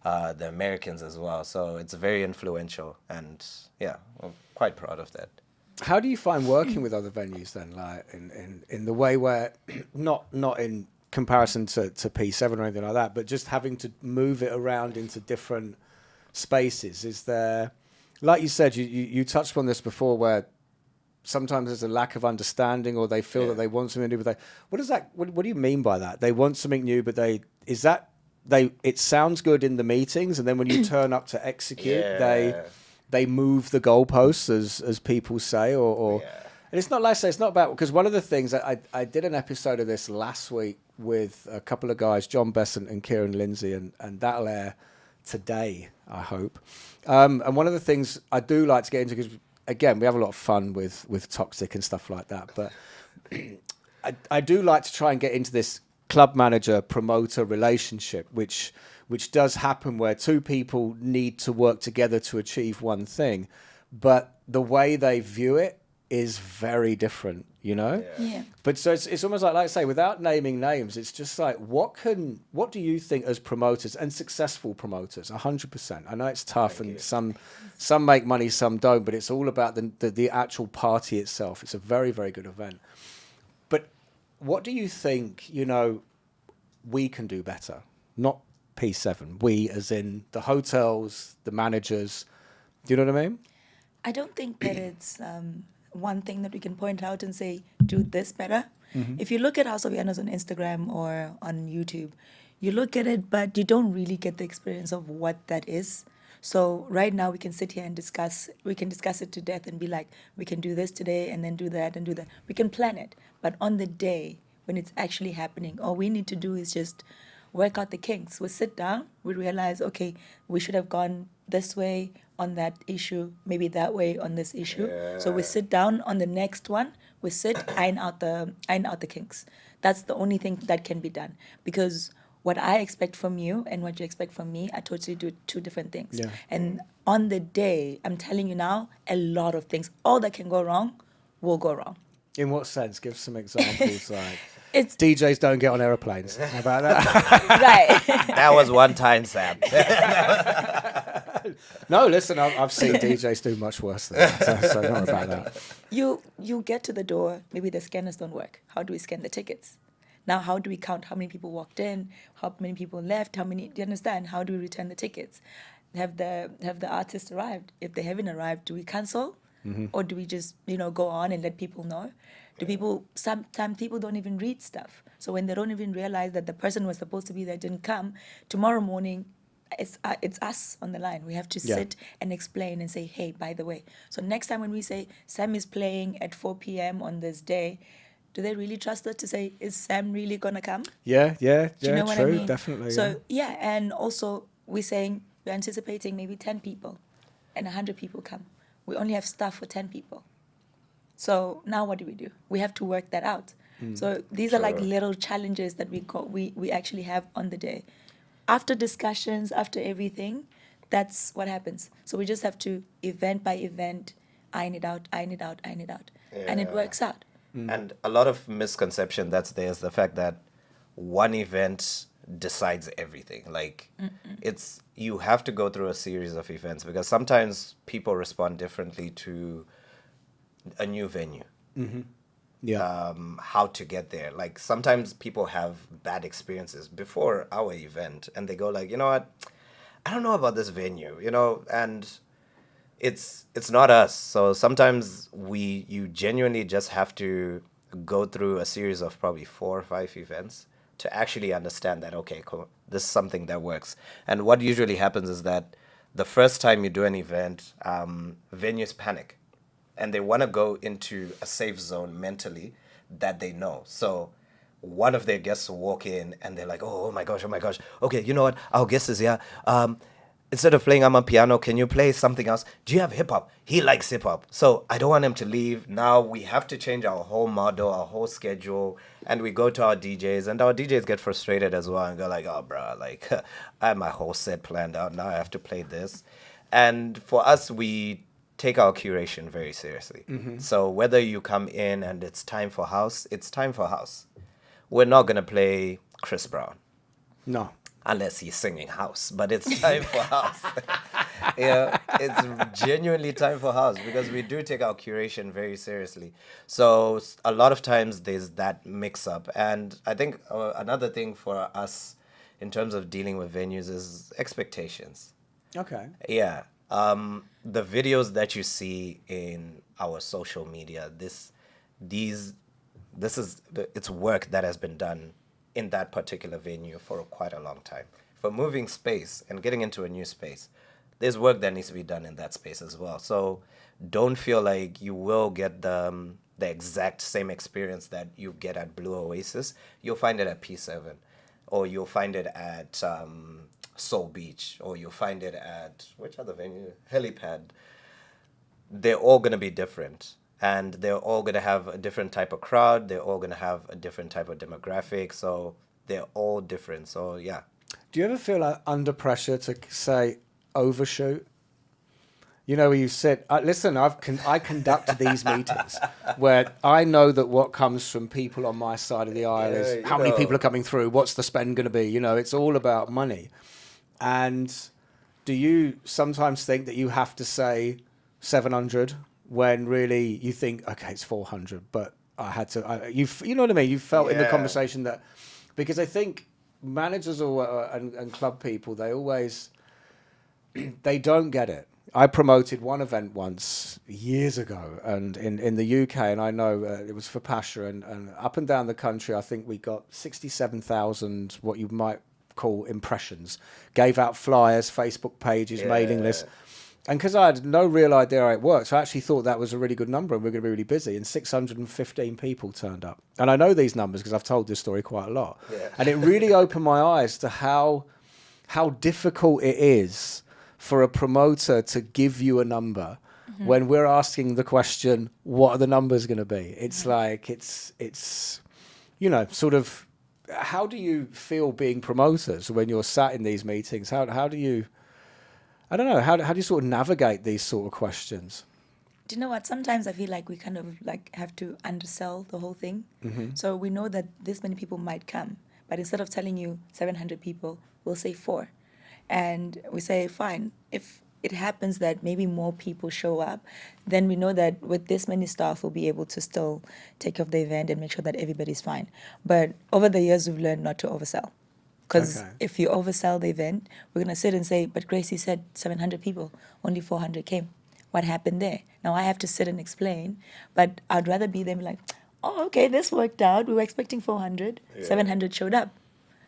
the Americans as well. So it's very influential, and yeah, I'm quite proud of that. How do you find working with other venues then, like in the way where, not in comparison to P7 or anything like that, but just having to move it around into different spaces? Is there, like you said, you touched on this before, where sometimes there's a lack of understanding, or they feel that they want something new, but what do you mean by that? They want something new, but it sounds good in the meetings, and then when you turn up to execute, they move the goalposts, as people say, or and it's not, like I say, it's not about, because one of the things I did an episode of this last week with a couple of guys, John Besant and Kieran Lindsay, and that'll air today, I hope. And one of the things I do like to get into, because again, we have a lot of fun with Toxic and stuff like that, but I do like to try and get into this club manager promoter relationship, which does happen, where two people need to work together to achieve one thing, but the way they view it is very different, you know? Yeah. But so it's almost like I say, without naming names, it's just like, what do you think as promoters, and successful promoters, 100%? I know it's tough, and some make money, some don't, but it's all about the actual party itself. It's a very, very good event. But what do you think, we can do better? Not P7, we as in the hotels, the managers. Do you know what I mean? I don't think that it's one thing that we can point out and say, do this better. If you look at House of Yanos on Instagram or on YouTube, you look at it, but you don't really get the experience of what that is. So right now we can sit here and discuss it to death and be like, we can do this today and then do that and do that. We can plan it. But on the day when it's actually happening, all we need to do is just work out the kinks. We sit down, we realize, okay, we should have gone this way on that issue, maybe that way on this issue. Yeah. So we sit down on the next one, we sit, iron out the kinks. That's the only thing that can be done. Because what I expect from you and what you expect from me are totally two different things. Yeah. And on the day, I'm telling you now, a lot of things, all that can go wrong, will go wrong. In what sense? Give some examples. Like, DJs don't get on aeroplanes. How about that? Right. That was one time, Sam. No, listen, I've seen DJs do much worse than that, so not about that. You get to the door, maybe the scanners don't work. How do we scan the tickets? Now, how do we count how many people walked in, how many people left, do you understand? How do we return the tickets? Have the artists arrived? If they haven't arrived, do we cancel? Or do we just, go on and let people know? Sometimes people don't even read stuff. So when they don't even realize that the person who was supposed to be there didn't come, tomorrow morning, it's us on the line. We have to sit and explain and say, hey, by the way. So next time when we say, Sam is playing at 4 p.m. on this day, do they really trust us to say, is Sam really going to come? Yeah, Do you know true, what I mean? Definitely. So, and also we're saying we're anticipating maybe 10 people and 100 people come. We only have staff for 10 people. So now what do? We have to work that out. So these are like little challenges that we actually have on the day. After discussions, after everything, that's what happens. So we just have to, event by event, iron it out, iron it out, iron it out. And it Yeah. works out. And a lot of misconception that's there is the fact that one event decides everything. Like it's you have to go through a series of events because sometimes people respond differently to a new venue. Yeah. How to get there. Like sometimes people have bad experiences before our event and they go like, you know what, I don't know about this venue, you know, and it's not us. So sometimes you genuinely just have to go through a series of probably 4 or 5 events to actually understand that okay, cool, this is something that works. And what usually happens is that the first time you do an event, venues panic and they want to go into a safe zone mentally that they know. So one of their guests will walk in and they're like, oh my gosh, okay, you know what, our guest is here. Instead of playing Amapiano, can you play something else? Do you have hip hop? He likes hip hop. So I don't want him to leave. Now we have to change our whole model, our whole schedule. And we go to our DJs and our DJs get frustrated as well and go like, oh, bro, like I have my whole set planned out. Now I have to play this. And for us, we take our curation very seriously. So whether you come in and it's time for house, it's time for house. We're not going to play Chris Brown. No. Unless he's singing house, but it's time for house. Yeah, it's genuinely time for house because we do take our curation very seriously. So a lot of times there's that mix up. And I think another thing for us in terms of dealing with venues is expectations. Okay. Yeah. The videos that you see in our social media, it's work that has been done in that particular venue for quite a long time. For moving space and getting into a new space, there's work that needs to be done in that space as well. So don't feel like you will get the exact same experience that you get at Blue Oasis. You'll find it at P7, or you'll find it at Soul Beach, or you'll find it at, which other venue? Helipad. They're all going to be different. And they're all going to have a different type of crowd. They're all going to have a different type of demographic. So they're all different. So, yeah. Do you ever feel like under pressure to say overshoot? You know, where you said, listen, I conduct these meetings where I know that what comes from people on my side of the aisle is how many people are coming through, what's the spend going to be? You know, it's all about money. And do you sometimes think that you have to say 700 when really you think, okay, it's 400, but I had to, you know what I mean? You felt in the conversation that, because I think managers and club people, they always, they don't get it. I promoted one event once years ago and in the UK, and I know it was for Pasha, and up and down the country, I think we got 67,000, what you might call impressions, gave out flyers, Facebook pages, mailing lists. And because I had no real idea how it worked, I actually thought that was a really good number and we're going to be really busy. And 615 people turned up. And I know these numbers because I've told this story quite a lot. Yeah. And it really opened my eyes to how difficult it is for a promoter to give you a number when we're asking the question, what are the numbers going to be? It's like, it's, you know, sort of, how do you feel being promoters when you're sat in these meetings? How do you... I don't know, how do you sort of navigate these sort of questions? Do you know what? Sometimes I feel like we kind of like have to undersell the whole thing. So we know that this many people might come, but instead of telling you 700 people, we'll say 4. And we say, fine, if it happens that maybe more people show up, then we know that with this many staff, we'll be able to still take care of the event and make sure that everybody's fine. But over the years, we've learned not to oversell. Because if you oversell the event, we're going to sit and say, but Gracie said 700 people, only 400 came. What happened there? Now I have to sit and explain, but I'd rather be them like, oh, okay, this worked out. We were expecting 400, 700 showed up.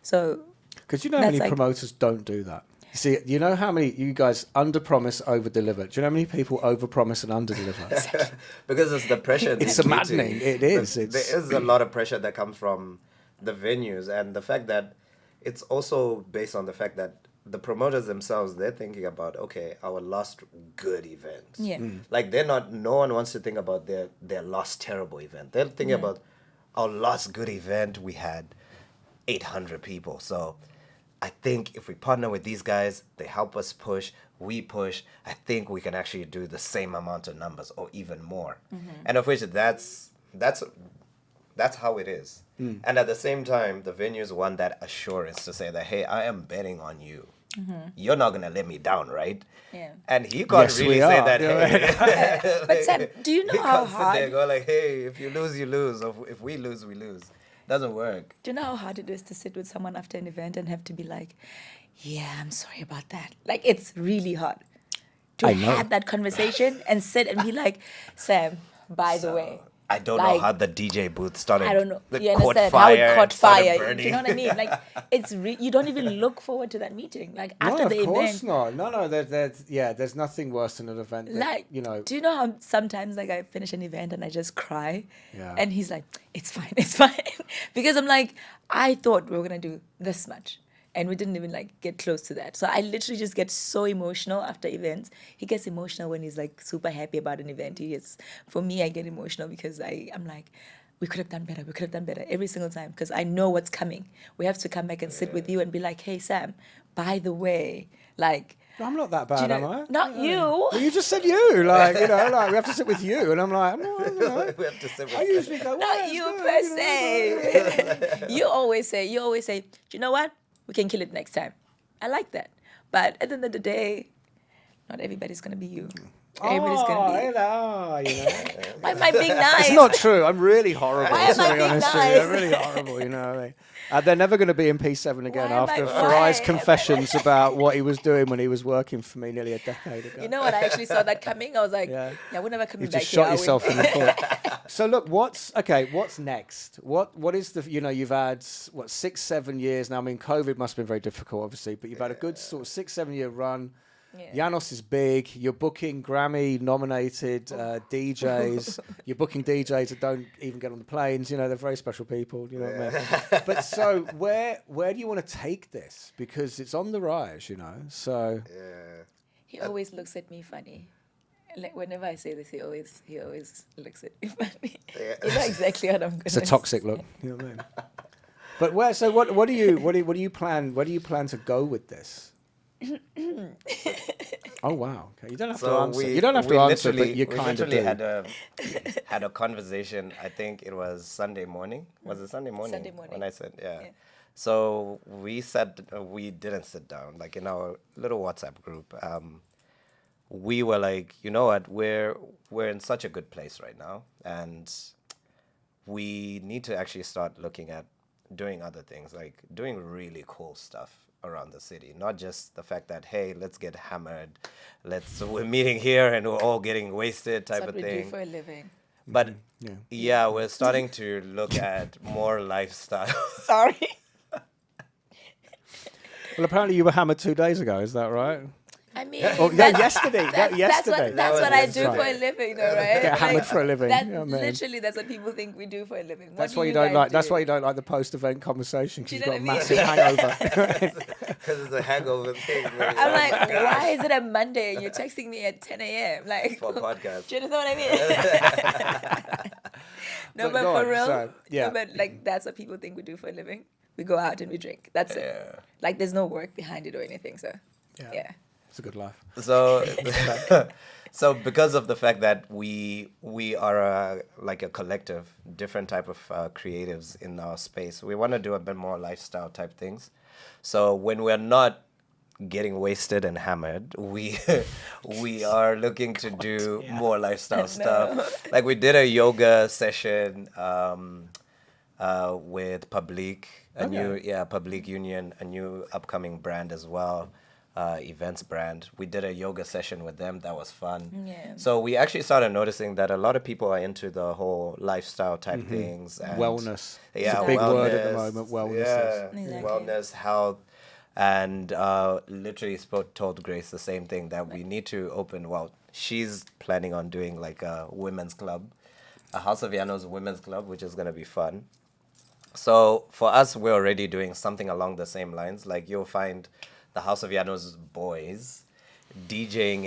So, because you know how many promoters don't do that? You see, you know how many you guys under-promise, over-deliver. Do you know how many people over-promise and under-deliver? Because it's the pressure. It's maddening. It is. There is a lot of pressure that comes from the venues and the fact that it's also based on the fact that the promoters themselves, they're thinking about, okay, our last good event. Yeah. Like no one wants to think about their last terrible event. They're thinking about our last good event, we had 800 people. So I think if we partner with these guys, they help us push, we push, I think we can actually do the same amount of numbers or even more. And of which that's how it is. And at the same time, the venues want that assurance to say that, hey, I am betting on you. You're not gonna let me down, right? Yeah. And he can't Yes, really we say are. that. Hey, But Sam, do you know he how can't sit there and hard? go like, hey, if you lose, you lose. Or if we lose, we lose. Doesn't work. Do you know how hard it is to sit with someone after an event and have to be like, yeah, I'm sorry about that. Like, it's really hard to I know. have that conversation and sit and be like, Sam, by the way. I don't know Like, how the DJ booth started. I don't know. It You caught understand how fire it and caught started fire? burning. Do you know what I mean? Like, you don't even look forward to that meeting. Like No, after of the course event, not. No, there's nothing worse than an event that, like, you know. do you know how sometimes like I finish an event and I just cry, Yeah. and he's like, it's fine, it's fine, because I'm like, I thought we were gonna do this much. And we didn't even like get close to that. So I literally just get so emotional after events. He gets emotional when he's like super happy about an event. For me, I get emotional because I'm like, we could have done better. We could have done better every single time because I know what's coming. We have to come back and sit with you and be like, hey, Sam, by the way, like, I'm not that do you bad, know, am I? not you. Well, you just said you, like, you know, like we have to sit with you, and I'm like, no, you know. We have to sit with I usually go, well, Not it's you good, per you know, se. You always say, do you know what? We can kill it next time. I like that. But at the end of the day, not everybody's going to be you. Everybody's going to be you. Why am I being nice? It's not true. I'm really horrible. Why am to I be being honest with you. nice? I'm really horrible, you know what I mean? They're never going to be in P7 again Why am after I- Farai's why? confessions about what he was doing when he was working for me nearly a decade ago. You know what? I actually saw that coming. I was like, Yeah. yeah, we're never coming You've back just here. shot are we? yourself in the foot. So look, what's next? What is the, you know, you've had 6-7 years now. I mean, COVID must have been very difficult, obviously, but you've had a good sort of 6-7 year run. Yeah. Yanos is big. You're booking Grammy nominated DJs. You're booking DJs that don't even get on the planes. You know, they're very special people. You know what I mean? But so where do you want to take this? Because it's on the rise, you know. So He always looks at me funny. Like whenever I say this, he always looks at me funny. You know exactly what I'm going to it's a toxic look. You know what I mean? But where? So what do you plan? Where do you plan to go with this? Oh wow! Okay, you don't have to answer. You don't have to answer, but you kind of do. had a conversation. I think it was Sunday morning. Was it Sunday morning? Sunday morning. When I said yeah. So we didn't sit down. Like in our little WhatsApp group, we were like, you know what? We're in such a good place right now, and we need to actually start looking at doing other things, like doing really cool stuff around the city, not just the fact that, hey, let's get hammered, we're meeting here and we're all getting wasted type of That's what we thing. do for a living. But Yeah. we're starting to look at more lifestyle. Sorry. Well, apparently you were hammered 2 days ago. Is that right? I mean, Oh, yeah, yesterday. That's Yesterday. what I That's do right. for a living, though, right? Get hammered for a living. That, Yeah, man. literally, that's what people think we do for a living. What That's do why you don't guys like. That's do? why you don't like the post-event conversation, because Do you've you got a know what I massive hangover. Because it's a hangover thing. Really. I'm like, why is it a Monday and you're texting me at 10 a.m.? Like, For a podcast. do you understand what I mean? No, But but go for on, real, so, yeah. no, but like that's what people think we do for a living. We go out and we drink. That's it. Yeah. Like there's no work behind it or anything. So, yeah. It's a good life. So, so because of the fact that we are like a collective, different type of creatives in our space, we want to do a bit more lifestyle type things. So when we're not getting wasted and hammered, we are looking to do more lifestyle stuff. Like we did a yoga session with Public, Public Union, a new upcoming brand as well. Events brand. We did a yoga session with them. That was fun. Yeah. So we actually started noticing that a lot of people are into the whole lifestyle type things. And Wellness. Yeah, It's a big wellness, word at the moment. Wellness. Yeah, Exactly. wellness, health, and literally told Grace the same thing, that we need to open. Well, she's planning on doing like a women's club, a House of Yanos women's club, which is gonna be fun. So for us, we're already doing something along the same lines. Like you'll find the House of Yanos boys DJing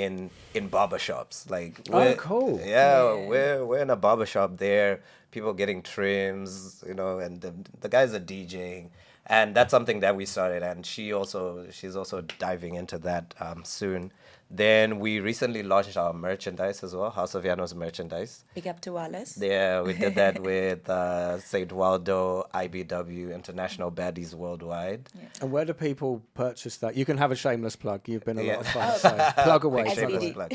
in barbershops. Like cool. Yeah, we're in a barbershop there, people getting trims, you know, and the guys are DJing, And that's something that we started, and she's also diving into that soon. Then we recently launched our merchandise as well, House of Yanos merchandise. Big up to Wallace. Yeah, we did that with St. Waldo, IBW, International Baddies Worldwide. Yeah. And where do people purchase that? You can have a shameless plug. You've been a Yeah. lot of fun. So plug away. Quick plug shameless away. plug.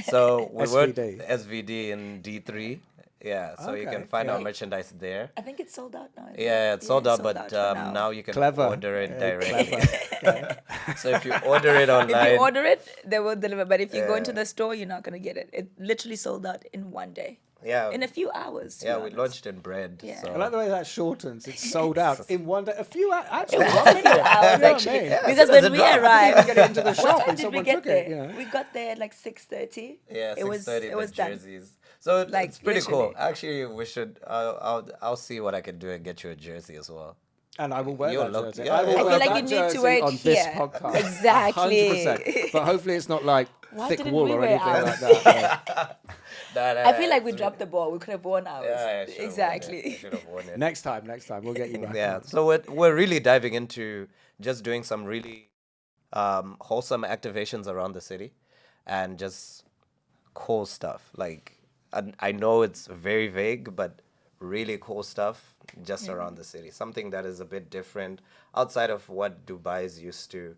So we worked SVD. SVD in D3. Yeah, so you Okay, can find yeah. our merchandise there. I think it's sold out now. isn't Yeah, it? it's sold out, sold but out for now you can Clever. order it Yeah, directly. clever. So if you order it If online, you order it, they will deliver. But if you go into Yeah. the store, you're not going to get it. It literally sold out in one day. yeah, In a few hours. to yeah, be we honest. launched in bread. Yeah. So. I like the way that shortens. It's sold out in one day. A few hours. Actually, It was one a few minute. hours, You know what I actually. mean? Yeah. Because as soon as when it we dropped. arrived, Get it into the what shop time and did we someone get took there? it. You know? We got there at like 6:30. Yeah, it was 6:30. it was the done. jerseys. So Like, it's pretty cool. literally. Actually, we should. I'll see what I can do and get you a jersey as well. And I will wear You'll that look- jersey. yeah, I will I feel wear like that you need to jersey wear it on this here. podcast. Exactly. 100%. But hopefully it's not like Why thick didn't wool we or wear anything ours? like that. I feel like we dropped the ball. We could have won ours. Yeah, Exactly. Should have worn it. Next time, we'll get you back. Yeah, on. so we're really diving into just doing some really wholesome activations around the city, and just cool stuff. Like I know it's very vague, but really cool stuff just around the city. Something that is a bit different outside of what Dubai is used to.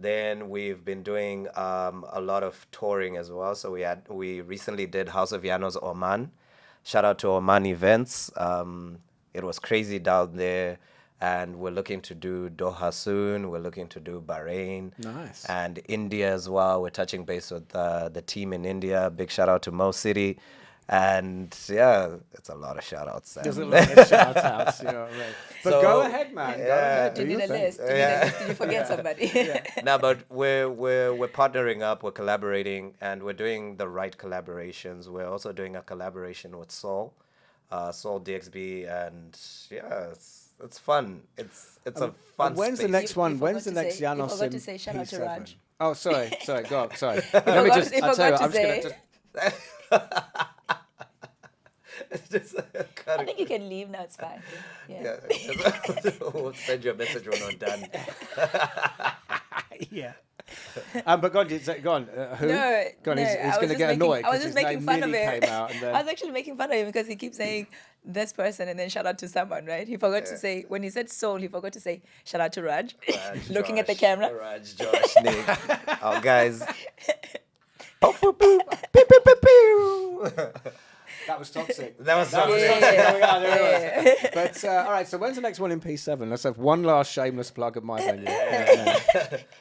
Then we've been doing a lot of touring as well. So we recently did House of Yanos Oman. Shout out to Oman Events. It was crazy down there, and we're looking to do Doha soon. We're looking to do Bahrain. Nice. And India as well. We're touching base with the team in India. Big shout out to Mo City. And yeah, it's a lot of shout outs. There's a lot of shout outs, you know what I mean? But So, go ahead, man. Go ahead. Do you Do need your a thing. list? Do you need a list? Did you forget somebody? No, but we're partnering up, we're collaborating, and we're doing the right collaborations. We're also doing a collaboration with Soul DXB, and yeah, it's fun. It's a fun. When's the space. next one? You When's the forgot to next say- you Janos forgot in to say shout out to P7? Raj. Oh, sorry, go on, sorry. forgot- he I'll tell you what, forgot I'm to just say- gonna It's just I think you can leave now. It's fine. Yeah. we'll send you a message when we're done. yeah. But go on, who? No, Go on, no, he's I was going to just get making- annoyed I was because his just making name fun of nearly it. came out. And then, I was actually making fun of him because he keeps saying this person and then shout out to someone, right? He forgot to say, when he said Soul, he forgot to say shout out to Raj. Raj, Looking at the Josh, camera. Raj, Josh, Nick, our guys. Pew, pew, pew, pew, pew, pew, pew. that was toxic. That was That was toxic. toxic. There we are, Yeah. there it was. But all right, so when's the next one in P7? Let's have one last shameless plug of my venue. Yeah.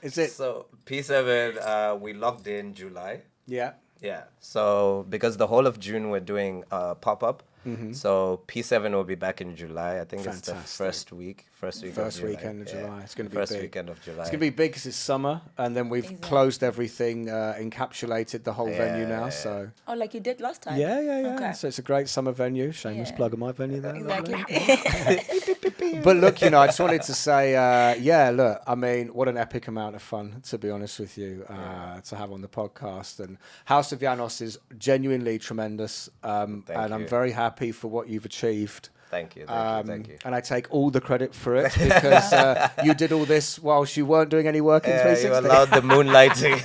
Is it? So P7, we locked in July. Yeah. Yeah. So because the whole of June we're doing pop up. So P7 will be back in July. I think it's the Fantastic. first week First of July. weekend of July. It's going to be first big. weekend of July. It's going to be big because it's summer, and then we've Exactly. closed everything, encapsulated the whole venue now. Yeah. So Oh, like you did last time? yeah. Okay. So it's a great summer venue. Shameless Yeah. plug of my venue there. Exactly. But look, I just wanted to say, look, I mean, what an epic amount of fun, to be honest with you, to have on the podcast. And House of Yanos is genuinely tremendous, and I'm you. very happy for what you've achieved. Thank you. Thank you. And I take all the credit for it because you did all this whilst you weren't doing any work in Yeah, 360. you allowed the moonlighting.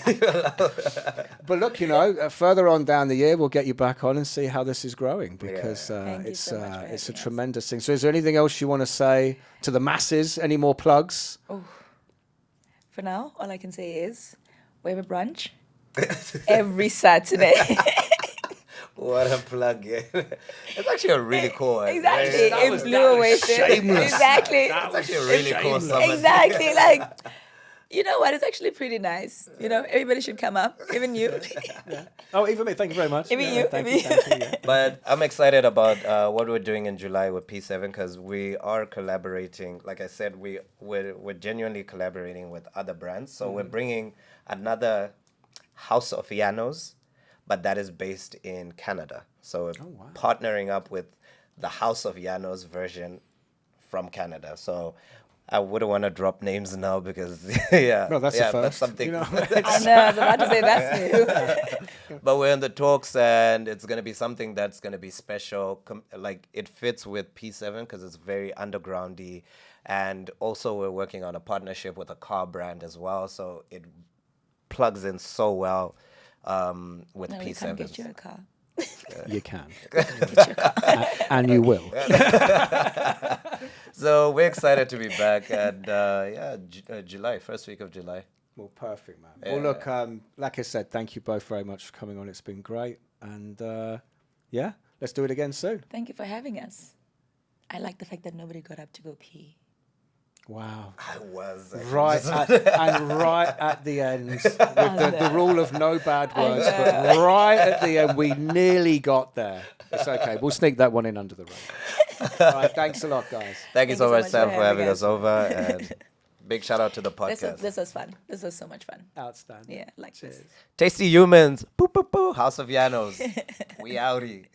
But look, further on down the year, we'll get you back on and see how this is growing because Thank you it's so much for it's a having us. tremendous thing. So, is there anything else you want to say to the masses? Any more plugs? For now, all I can say is we have a brunch every Saturday. What a plug! Yeah. It's actually a really cool one. Exactly. That It was- blew that was away. shit. shameless. Exactly. It's actually a really cool summer. Exactly. Like, you know what? It's actually pretty nice. Everybody should come up. Even you. Oh, even me. Thank you very much. Even you, Thank even you. Thank you. Yeah. But I'm excited about what we're doing in July with P7 because we are collaborating. Like I said, we're genuinely collaborating with other brands. So we're bringing another House of Yanos, but that is based in Canada. So we're partnering up with the House of Yanos version from Canada. So I wouldn't want to drop names now because yeah, Well, that's yeah, the first. that's something. You know? I know, I was about to say that's new. But we're in the talks, and it's gonna be something that's gonna be special. Like it fits with P7 because it's very undergroundy, and also we're working on a partnership with a car brand as well, so it plugs in so well with No, we P7. can't get you a car. You can. Get you a car. And you will. So we're excited to be back, and yeah, July, first week of July. Well, perfect, man. Yeah. Well, look, like I said, thank you both very much for coming on. It's been great. And yeah, let's do it again soon. Thank you for having us. I like the fact that nobody got up to go pee. Wow. I was Right at the end, with the rule of no bad words, but right at the end, we nearly got there. It's okay. We'll sneak that one in under the radar. All right, thanks a lot, guys. Thank you so much, Sam, for having us us. over, and big shout out to the podcast. This was fun. This was so much fun. Outstanding. Yeah, like this. Tasty humans, boo boo boo. House of Yanos, we outie.